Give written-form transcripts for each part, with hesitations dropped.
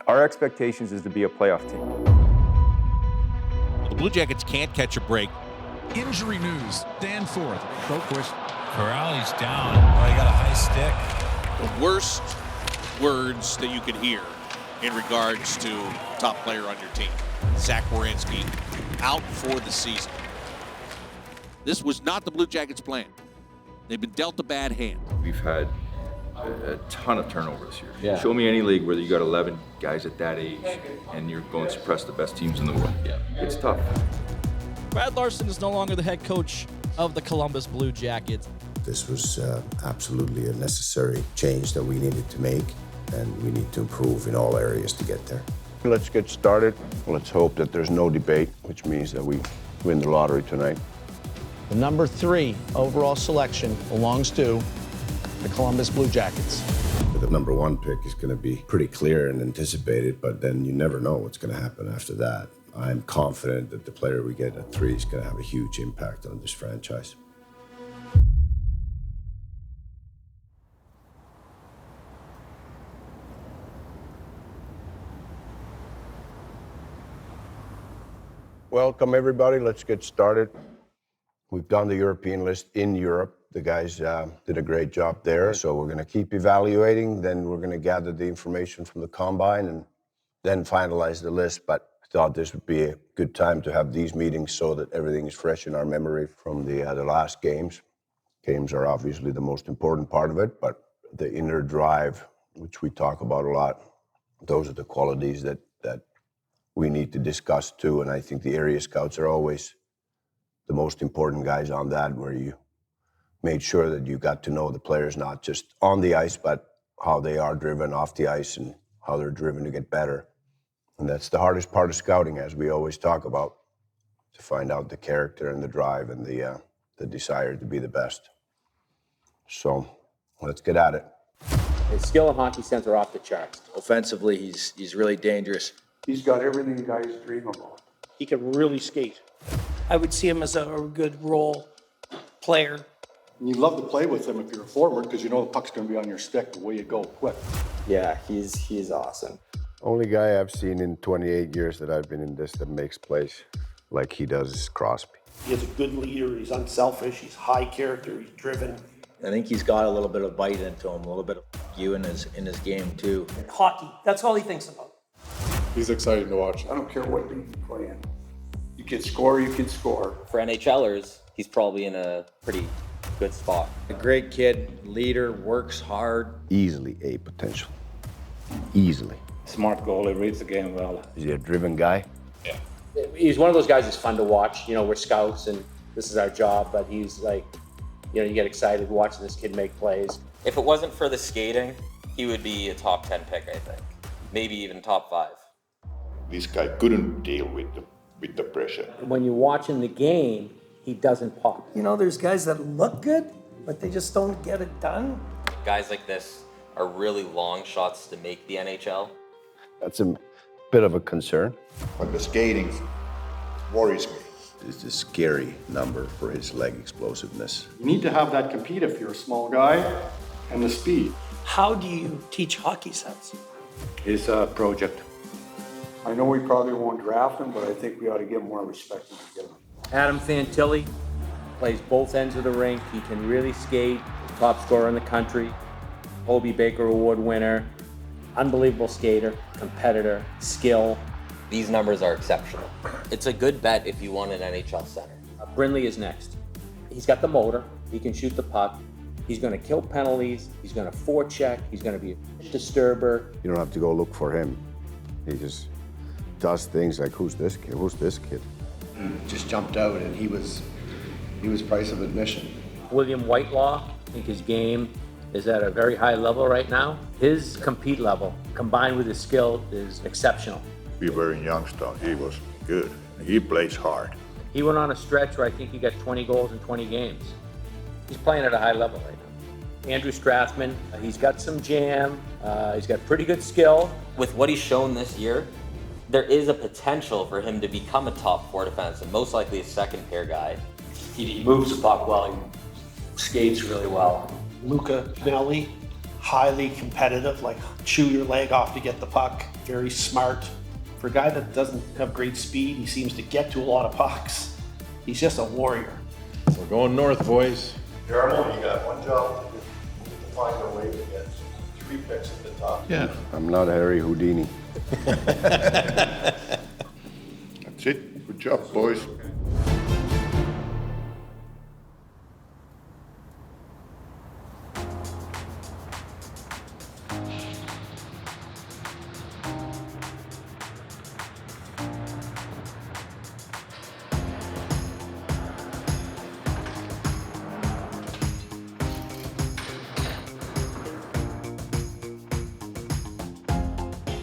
Our expectations is to be a playoff team. The Blue Jackets can't catch a break. Injury news. Danforth. Boquist. Corrali's down. Oh, he got a high stick. The worst words that you could hear in regards to top player on your team. Zach Werenski out for the season. This was not the Blue Jackets' plan. They've been dealt a bad hand. We've had a ton of turnover this year. Yeah. Show me any league where you got 11 guys at that age and you're going to suppress the best teams in the world. Yeah. It's tough. Brad Larson is no longer the head coach of the Columbus Blue Jackets. This was absolutely a necessary change that we needed to make, and we need to improve in all areas to get there. Let's get started. Let's hope that there's no debate, which means that we win the lottery tonight. The number 3 overall selection belongs to the Columbus Blue Jackets. The number 1 pick is going to be pretty clear and anticipated, but then you never know what's going to happen after that. I'm confident that the player we get at 3 is going to have a huge impact on this franchise. Welcome, everybody. Let's get started. We've done the European list in Europe. The guys did a great job there, so we're going to keep evaluating. Then we're going to gather the information from the combine and then finalize the list. But I thought this would be a good time to have these meetings so that everything is fresh in our memory from the last games. Games are obviously the most important part of it, but the inner drive, which we talk about a lot, those are the qualities that we need to discuss too. And I think the area scouts are always the most important guys on that, where you made sure that you got to know the players, not just on the ice, but how they are driven off the ice and how they're driven to get better. And that's the hardest part of scouting, as we always talk about, to find out the character and the drive and the desire to be the best. So let's get at it. His skill and hockey sense are off the charts. Offensively, he's really dangerous. He's got everything guys dream about. He can really skate. I would see him as a good role player. And you love to play with him if you're a forward, because you know the puck's going to be on your stick the way you go quick. Yeah, he's awesome. Only guy I've seen in 28 years that I've been in this that makes plays like he does is Crosby. He's a good leader. He's unselfish. He's high character. He's driven. I think he's got a little bit of bite into him, a little bit of you in his game too. Hockey, that's all he thinks about. He's exciting to watch. I don't care what league you play in. You can score, you can score. For NHLers, he's probably in a pretty good spot. A great kid, leader, works hard. Easily A potential. Easily. Smart goalie, reads the game well. Is he a driven guy? Yeah. He's one of those guys that's fun to watch. You know, we're scouts and this is our job, but he's like, you know, you get excited watching this kid make plays. If it wasn't for the skating, he would be a top 10 pick, I think. Maybe even top 5. This guy couldn't deal with the pressure. When you watch in the game, he doesn't pop. You know, there's guys that look good, but they just don't get it done. Guys like this are really long shots to make the NHL. That's a bit of a concern. But the skating worries me. It's a scary number for his leg explosiveness. You need to have that compete if you're a small guy, and the speed. How do you teach hockey sense? It's a project. I know we probably won't draft him, but I think we ought to give more respect than we give him. Adam Fantilli plays both ends of the rink. He can really skate, top scorer in the country, Hobie Baker Award winner, unbelievable skater, competitor, skill. These numbers are exceptional. It's a good bet if you want an NHL center. Brindley is next. He's got the motor. He can shoot the puck. He's going to kill penalties. He's going to forecheck. He's going to be a disturber. You don't have to go look for him. He just does things like, who's this kid? Who's this kid? Just jumped out, and he was price of admission. William Whitelaw, I think his game is at a very high level right now. His compete level, combined with his skill, is exceptional. We were in Youngstown. He was good. He plays hard. He went on a stretch where I think he got 20 goals in 20 games. He's playing at a high level right now. Andrew Strathman, he's got some jam. He's got pretty good skill. With what he's shown this year, there is a potential for him to become a top 4 defenseman, most likely a second pair guy. He moves the puck well. He skates really well. Luca Nelly, highly competitive, like chew your leg off to get the puck, very smart. For a guy that doesn't have great speed, he seems to get to a lot of pucks. He's just a warrior. We're going north, boys. Jarmo, you got one job to do. You need to find a way to get 3 picks at the top. Yeah. I'm not Harry Houdini. That's it. Good job, boys.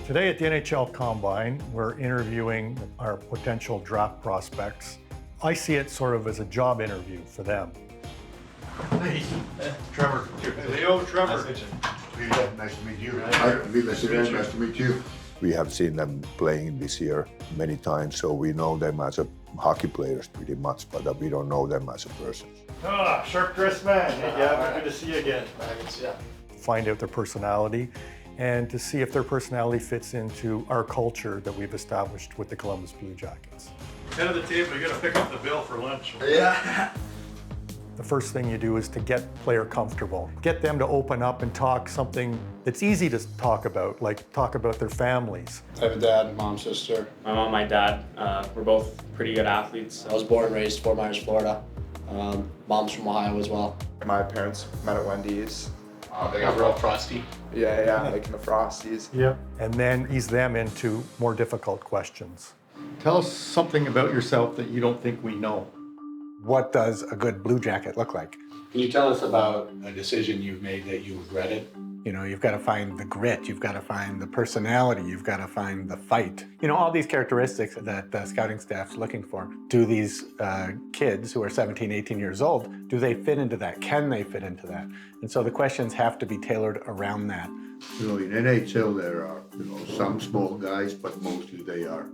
Today at the NHL Combine, we're interviewing our potential draft prospects. I see it sort of as a job interview for them. Hey, Trevor. Leo, Trevor. Nice to meet you. Nice to meet you. We have seen them playing this year many times, so we know them as a hockey players pretty much, but we don't know them as a person. Ah, sharp dressed man. Hey, Gavin, good to see you again. Find out their personality and to see if their personality fits into our culture that we've established with the Columbus Blue Jackets. Head of the table, you're gonna pick up the bill for lunch. Yeah. The first thing you do is to get player comfortable. Get them to open up and talk something that's easy to talk about, like talk about their families. I have a dad, mom, sister. My mom, my dad, we're both pretty good athletes. I was born and raised Fort Myers, Florida. Mom's from Ohio as well. My parents met at Wendy's. They got real frosty. Yeah, like in the Frosties. Yeah. And then ease them into more difficult questions. Tell us something about yourself that you don't think we know. What does a good Blue Jacket look like? Can you tell us about a decision you've made that you regretted? You know, you've got to find the grit, you've got to find the personality, you've got to find the fight. You know, all these characteristics that the scouting staff's looking for. Do these kids who are 17, 18 years old, do they fit into that? Can they fit into that? And so the questions have to be tailored around that. You know, in NHL there are, you know, some small guys, but mostly they are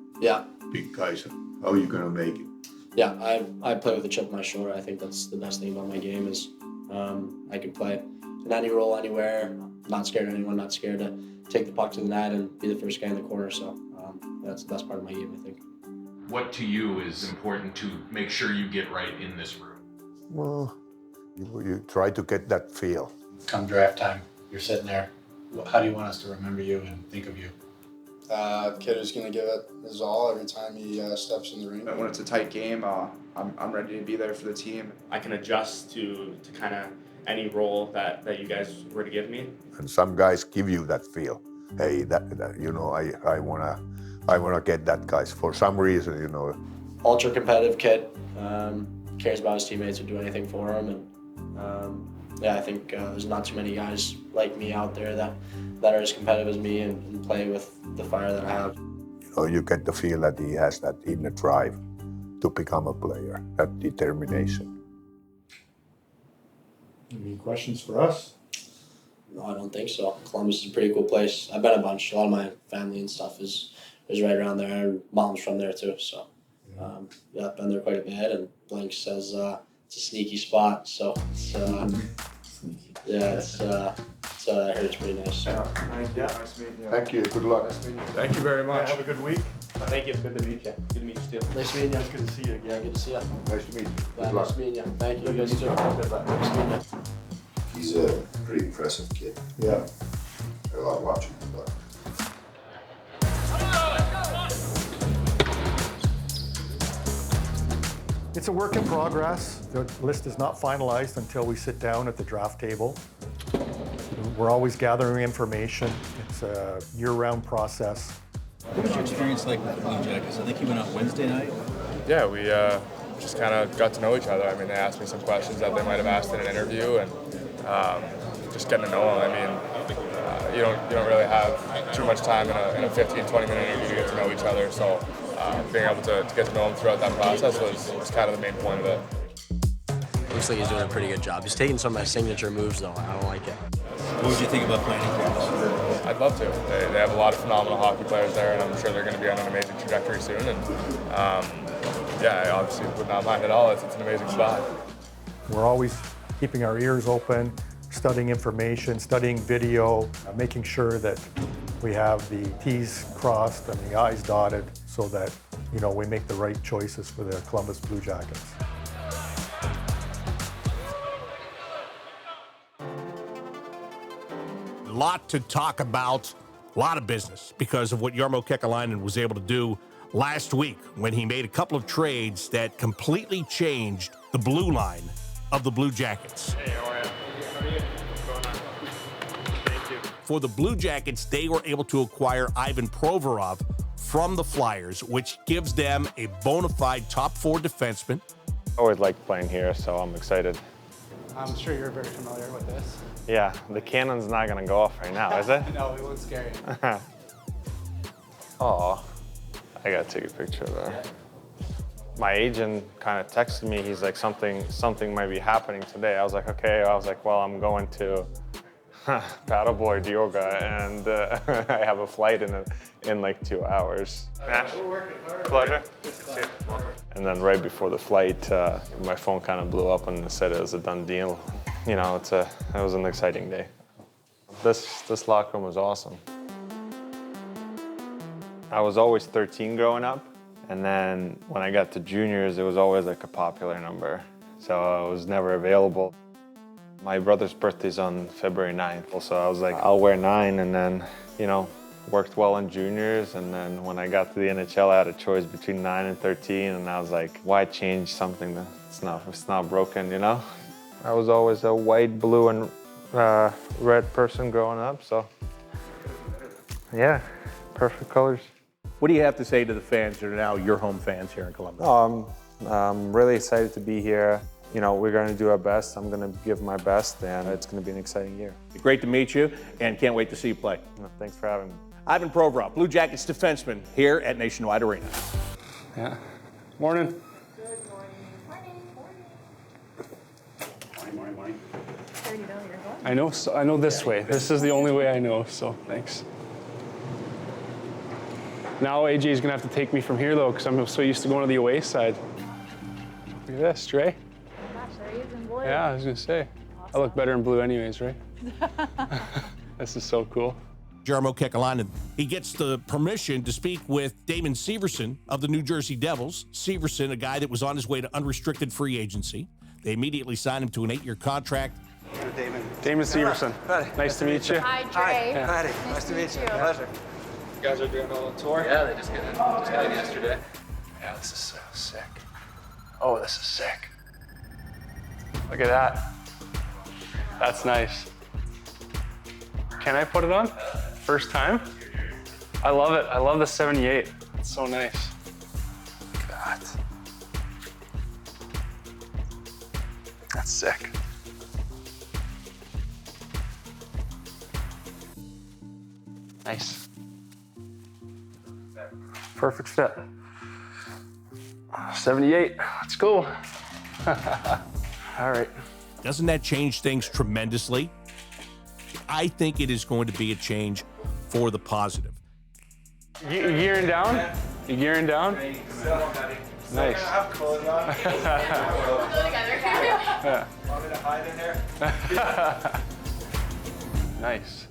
big guys. How are you gonna make it? Yeah, I play with a chip on my shoulder. I think that's the best thing about my game is I can play in any role, anywhere. Not scared of anyone, not scared to take the puck to the net and be the first guy in the corner. So that's the best part of my game, I think. What to you is important to make sure you get right in this room? Well, you try to get that feel. Come draft time, you're sitting there. How do you want us to remember you and think of you? Kid who's gonna give it his all every time he steps in the ring. When it's a tight game, I'm ready to be there for the team. I can adjust to kind of any role that you guys were to give me. And some guys give you that feel. Hey, that you know, I wanna get that guys for some reason, you know. Ultra competitive kid, cares about his teammates, would do anything for him, and yeah, I think there's not too many guys like me out there that are as competitive as me and play with the fire that I have. You know, you get the feel that he has that inner drive to become a player, that determination. Any questions for us? No, I don't think so. Columbus is a pretty cool place. I've been a bunch. A lot of my family and stuff is right around there. Mom's from there too, so yeah, I've been there quite a bit. And Blank says it's a sneaky spot, so it's, yeah, I heard it's pretty nice. Yeah, nice meeting you. Thank you. Good luck. Nice meeting you. Thank you very much. Have a good week. Thank you. Good to meet you. Good to meet you too. Nice meeting you. Good to see you again. Yeah, good to see you. Nice to meet you. Yeah, Good luck. nice meeting you. Thank you. You guys too. Good luck. Nice meeting you. He's a pretty impressive kid. Yeah. I love watching him play. It's a work in progress. The list is not finalized until we sit down at the draft table. We're always gathering information. It's a year-round process. What was your experience like with the Blue Jackets? I think you went out Wednesday night. Yeah, we just kind of got to know each other. I mean, they asked me some questions that they might have asked in an interview, and just getting to know them. I mean, you don't really have too much time in a 15, 20-minute interview to get to know each other. So being able to get to know them throughout that process was kind of the main point of it. Looks like he's doing a pretty good job. He's taking some of my signature moves, though. I don't like it. What would you think about playing in Columbus? I'd love to. They have a lot of phenomenal hockey players there, and I'm sure they're going to be on an amazing trajectory soon. And yeah, I obviously would not mind at all. It's an amazing spot. We're always keeping our ears open, studying information, studying video, making sure that we have the T's crossed and the I's dotted so that, you know, we make the right choices for the Columbus Blue Jackets. A lot to talk about, a lot of business because of what Jarmo Kekalainen was able to do last week when he made a couple of trades that completely changed the blue line of the Blue Jackets. Hey, how are you? How are you? What's going on? Thank you. For the Blue Jackets, they were able to acquire Ivan Provorov from the Flyers, which gives them a bona fide top 4 defenseman. I always liked playing here, so I'm excited. I'm sure you're very familiar with this. Yeah, the cannon's not gonna go off right now, is it? No, it won't scare you. Oh, I gotta take a picture of that. My agent kind of texted me. He's like, something might be happening today. I was like, okay. I was like, well, I'm going to paddleboard yoga, and I have a flight in like 2 hours. We're working hard. Pleasure. And then right before the flight, my phone kind of blew up and it said it was a done deal. You know, it was an exciting day. This locker room was awesome. I was always 13 growing up, and then when I got to juniors, it was always like a popular number, so I was never available. My brother's birthday's on February 9th, so I was like, I'll wear 9, and then, you know, worked well in juniors, and then when I got to the NHL, I had a choice between 9 and 13, and I was like, why change something that's not broken, you know? I was always a white, blue, and red person growing up, so yeah, perfect colors. What do you have to say to the fans that are now your home fans here in Columbus? I'm really excited to be here. You know, we're going to do our best. I'm going to give my best, and it's going to be an exciting year. Great to meet you, and can't wait to see you play. Thanks for having me. Ivan Provorov, Blue Jackets defenseman here at Nationwide Arena. Yeah. Morning. Morning. I know this way. This is the only way I know, so thanks. Now AJ's gonna have to take me from here though, because I'm so used to going to the away side. Look at this, Trey. Yeah, I was gonna say. Awesome. I look better in blue anyways, right? This is so cool. Jarmo Kekalainen, he gets the permission to speak with Damon Severson of the New Jersey Devils. Severson, a guy that was on his way to unrestricted free agency. They immediately signed him to an 8-year contract. Damon Severson. Nice to meet you. Hi, Trey. Hi. Nice to meet you. Pleasure. You guys are doing a little tour? Yeah, they just got in yesterday. Yeah, this is so sick. Oh, this is sick. Look at that. That's nice. Can I put it on? First time? I love it. I love the 78. It's so nice. Look at that. That's sick. Nice. Perfect fit. 78, let's go. All right. Doesn't that change things tremendously? I think it is going to be a change for the positive. You gearing down? You gearing down? Nice. Yeah. Want me to hide in there? Nice.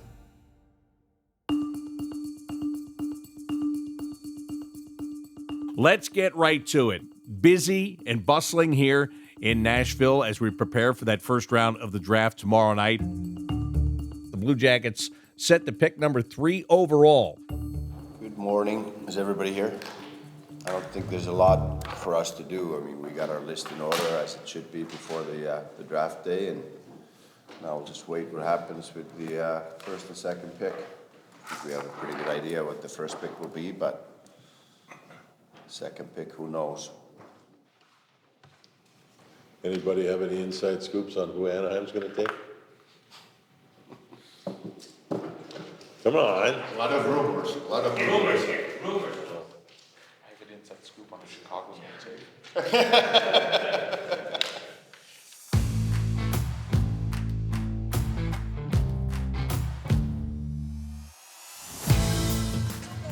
Let's get right to it. Busy and bustling here in Nashville as we prepare for that first round of the draft tomorrow night. The Blue Jackets set to pick number 3 overall. Good morning. Is everybody here? I don't think there's a lot for us to do. I mean, we got our list in order as it should be before the draft day, and now we'll just wait what happens with the first and second pick. I think we have a pretty good idea what the first pick will be, but second pick, who knows? Anybody have any inside scoops on who Anaheim's going to take? Come on. A lot of rumors. Rumors here. Rumors. I have an inside scoop on who Chicago's going to take.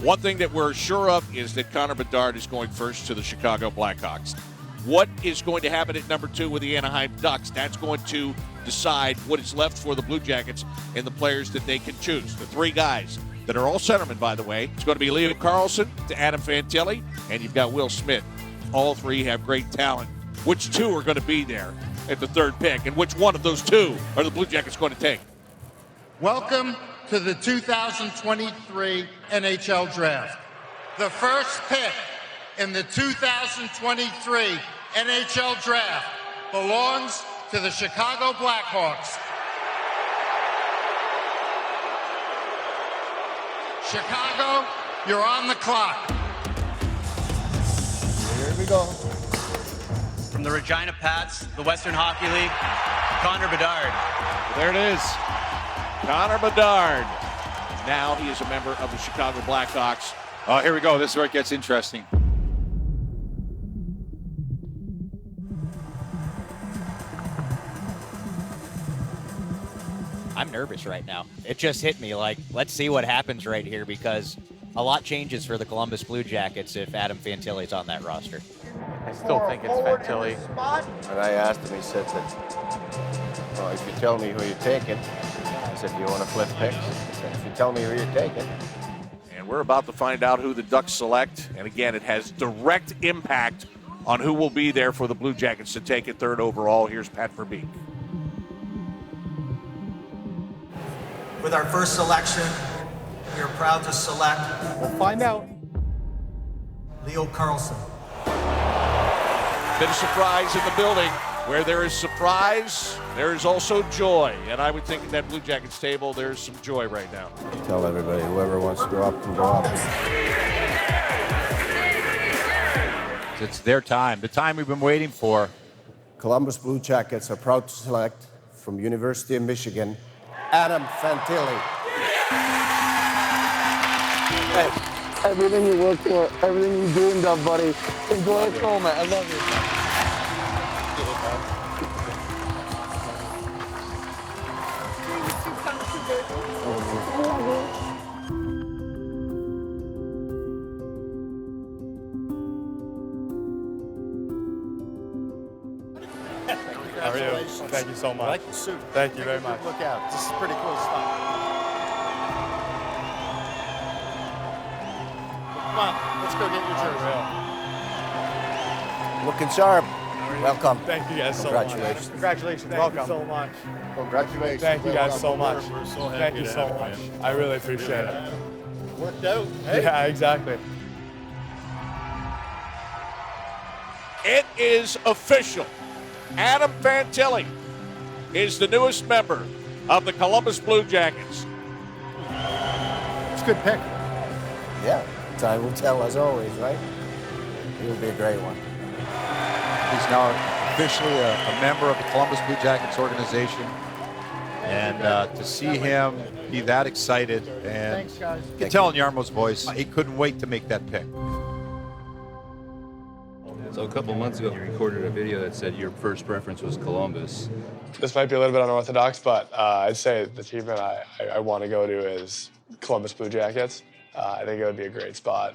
One thing that we're sure of is that Connor Bedard is going first to the Chicago Blackhawks. What is going to happen at number 2 with the Anaheim Ducks? That's going to decide what is left for the Blue Jackets and the players that they can choose. The 3 guys that are all centermen, by the way. It's going to be Leo Carlsson to Adam Fantilli, and you've got Will Smith. All 3 have great talent. Which 2 are going to be there at the 3rd pick, and which one of those 2 are the Blue Jackets going to take? Welcome to the 2023 NHL Draft. The first pick in the 2023 NHL Draft belongs to the Chicago Blackhawks. Chicago, you're on the clock. Here we go. From the Regina Pats, the Western Hockey League, Connor Bedard. There it is. Connor Bedard. Now he is a member of the Chicago Blackhawks. Here we go. This is where it gets interesting. I'm nervous right now. It just hit me like, let's see what happens right here, because a lot changes for the Columbus Blue Jackets if Adam Fantilli's on that roster. I still think it's Fantilli. When I asked him, he said that, well, if you tell me who you're taking, I said, do you want to flip picks? He said, if you tell me who you're taking. And we're about to find out who the Ducks select. And again, it has direct impact on who will be there for the Blue Jackets to take it 3rd overall. Here's Pat Verbeek. With our first selection, we are proud to select. We'll find out. Leo Carlsson. Bit of surprise in the building. Where there is surprise, there is also joy. And I would think at that Blue Jackets table, there's some joy right now. Tell everybody, whoever wants to go up can go up. It's their time, the time we've been waiting for. Columbus Blue Jackets are proud to select from University of Michigan, Adam Fantilli. Hey, everything you work for, everything you dreamed of, buddy. Enjoy this moment. I love you. How are you? Thank you so much. I like the suit. Thank you very much. Look out. This is pretty cool stuff. Come on, let's go get your jersey. Looking sharp. Welcome. Thank you guys so Congratulations. much. Congratulations. Thank Welcome. you so much. Congratulations. Thank you guys so much. We're so happy Thank you to so have much. you. I really appreciate it. Worked out. Hey. Yeah, exactly. It is official. Adam Fantilli is the newest member of the Columbus Blue Jackets. It's a good pick. Yeah, time will tell as always, right? He'll be a great one. He's now officially a member of the Columbus Blue Jackets organization. And to see him be that excited, and Thanks, guys. you can tell in Jarmo's voice, he couldn't wait to make that pick. So a couple months ago, you recorded a video that said your first preference was Columbus. This might be a little bit unorthodox, but I'd say the team that I want to go to is Columbus Blue Jackets. I think it would be a great spot.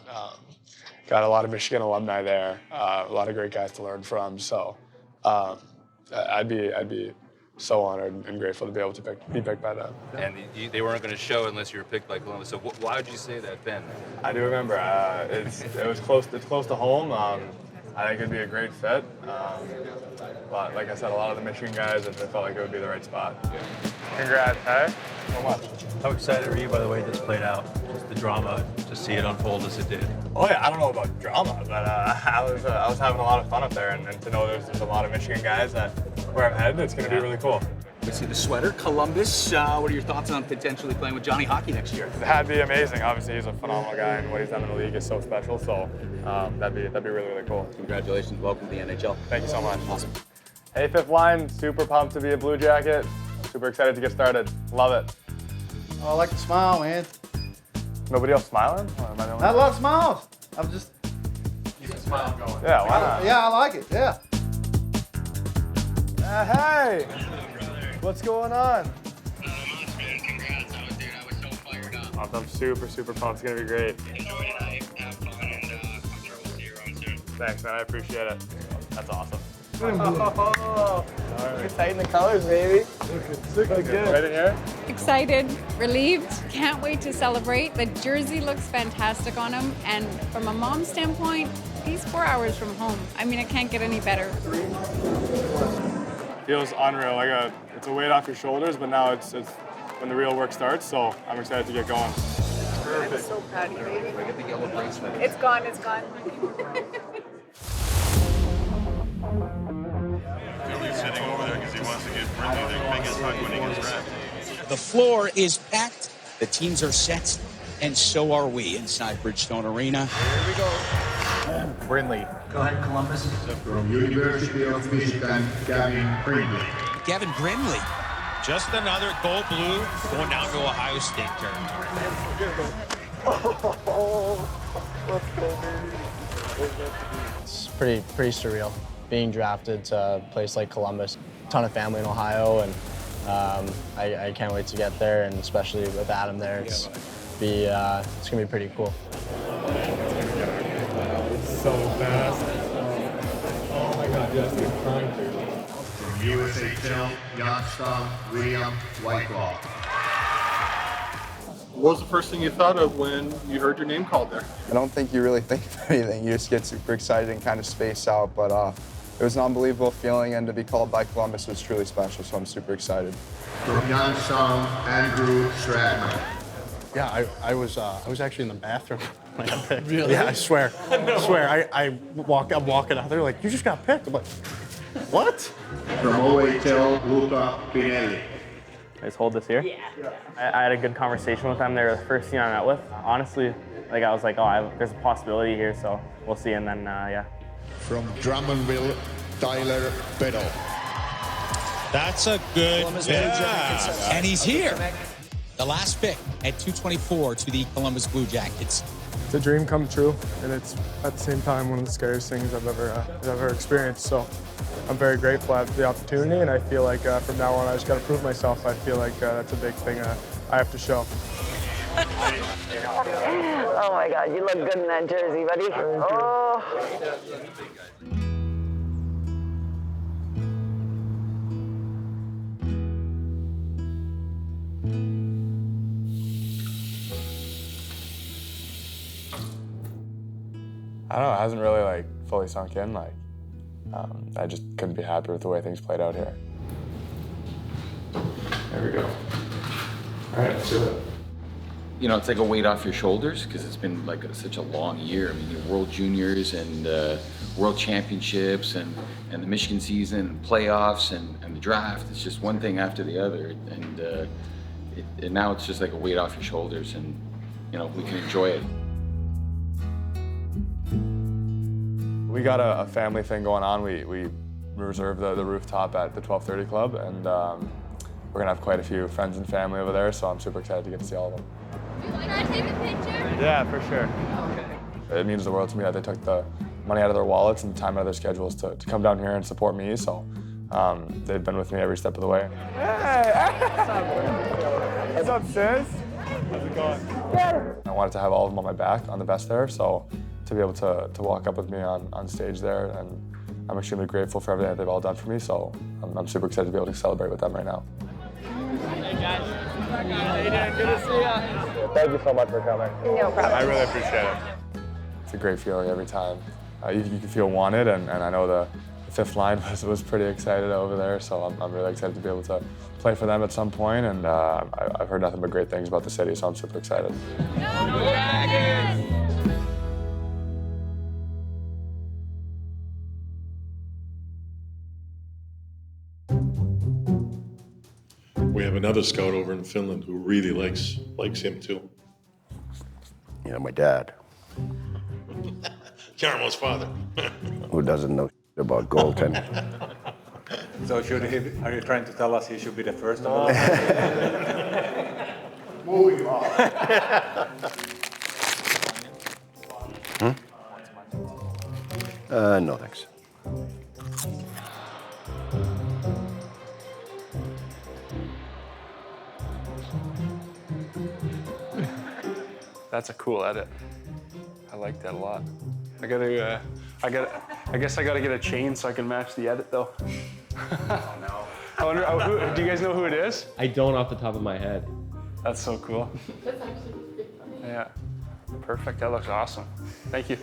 Got a lot of Michigan alumni there, a lot of great guys to learn from. So I'd be so honored and grateful to be able to be picked by them. And they weren't going to show unless you were picked by Columbus. So why would you say that, Ben? I do remember. It's close to home. I think it'd be a great fit. But like I said, a lot of the Michigan guys, I felt like it would be the right spot. Congrats, hey? So much. How excited are you, by the way, this played out? Just the drama, to see it unfold as it did. Oh yeah, I don't know about drama, but I was having a lot of fun up there, and to know there's a lot of Michigan guys that where I'm headed, it's going to be really cool. We see the sweater, Columbus. What are your thoughts on potentially playing with Johnny Hockey next year? That'd be amazing. Obviously, he's a phenomenal guy, and what he's done in the league is so special. So that'd be really, really cool. Congratulations. Welcome to the NHL. Thank you so much. Awesome. Hey, Fifth Line. Super pumped to be a Blue Jacket. Super excited to get started. Love it. Oh, I like to smile, man. Nobody else smiling? Or am I the only I one? love smiles. I'm just. Keep the smile going. Yeah, why not? Yeah, I like it. Yeah. Hey! What's going on? I'm super, super pumped. It's going to be great. Enjoy tonight. Have fun, and I'm sure we'll see you around soon. Thanks, man. I appreciate it. That's awesome. We're tighten the colors, baby. Look good. Right in here? Excited, relieved, can't wait to celebrate. The jersey looks fantastic on him, and from a mom standpoint, he's 4 hours from home. I mean, it can't get any better. Feels unreal. It's a weight off your shoulders, but now it's when the real work starts, so I'm excited to get going. I'm so proud of you, baby. I get the yellow bracelet. It's gone, it's gone. He's sitting over there because he wants to give Brinley the biggest hug when he gets drafted. The floor is packed, the teams are set, and so are we inside Bridgestone Arena. Here we go. Brinley. Go ahead, Columbus. From University of Michigan, Gavin Brinley. Gavin Brinley. Just another gold blue going down to Ohio State territory. It's pretty surreal being drafted to a place like Columbus. A ton of family in Ohio, and I can't wait to get there, and especially with Adam there, it's gonna be pretty cool. So fast. Oh my God, yes, I'm trying to. From USHL, Youngstown, William Whitelaw. What was the first thing you thought of when you heard your name called there? I don't think you really think of anything. You just get super excited and kind of space out, but it was an unbelievable feeling, and to be called by Columbus was truly special, so I'm super excited. From Youngstown, Andrew Stratman. Yeah, I was actually in the bathroom when I got picked. Really? Yeah, I swear. I'm walking out there like, you just got picked. I'm like, what? From OHL, Luca Pinelli. I just hold this here. Yeah. I had a good conversation with them. They were the first team I met with. Honestly, I was like, there's a possibility here, so we'll see. And then, yeah. From Drummondville, Tyler Biddle. That's a good pick. And he's here. The last pick at 224 to the Columbus Blue Jackets. It's a dream come true, and it's at the same time one of the scariest things I've ever experienced. So I'm very grateful I have the opportunity, and I feel like from now on I just got to prove myself. I feel like that's a big thing I have to show. Oh my God, you look good in that jersey, buddy. Oh. I don't know, it hasn't really fully sunk in. I just couldn't be happier with the way things played out here. There we go. All right, let's do it. You know, it's like a weight off your shoulders because it's been such a long year. I mean, World Juniors and World Championships and the Michigan season and playoffs and the draft. It's just one thing after the other, and now it's just like a weight off your shoulders, and we can enjoy it. We got a family thing going on. We reserved the rooftop at the 1230 Club, and we're gonna have quite a few friends and family over there, so I'm super excited to get to see all of them. Can I take a picture? Yeah, for sure. Okay. It means the world to me that they took the money out of their wallets and time out of their schedules to come down here and support me, so they've been with me every step of the way. Hey! What's up, sis? How's it going? I wanted to have all of them on my back on the best there, so to be able to walk up with me on stage there, and I'm extremely grateful for everything that they've all done for me, so I'm super excited to be able to celebrate with them right now. Hey, guys. Hey, Dan, good to see you. Thank you so much for coming. No problem. I really appreciate it. It's a great feeling every time. You can feel wanted, and I know the fifth line was pretty excited over there, so I'm really excited to be able to play for them at some point, and I've heard nothing but great things about the city, so I'm super excited. We have another scout over in Finland who really likes him too. You know, my dad, Jarmo's father. who doesn't know about goaltending. So are you trying to tell us he should be the first of all? Moving on. No thanks. That's a cool edit. I like that a lot. I gotta I guess I got to get a chain so I can match the edit, though. I wonder, do you guys know who it is? I don't off the top of my head. That's so cool. Yeah. Perfect. That looks awesome. Thank you.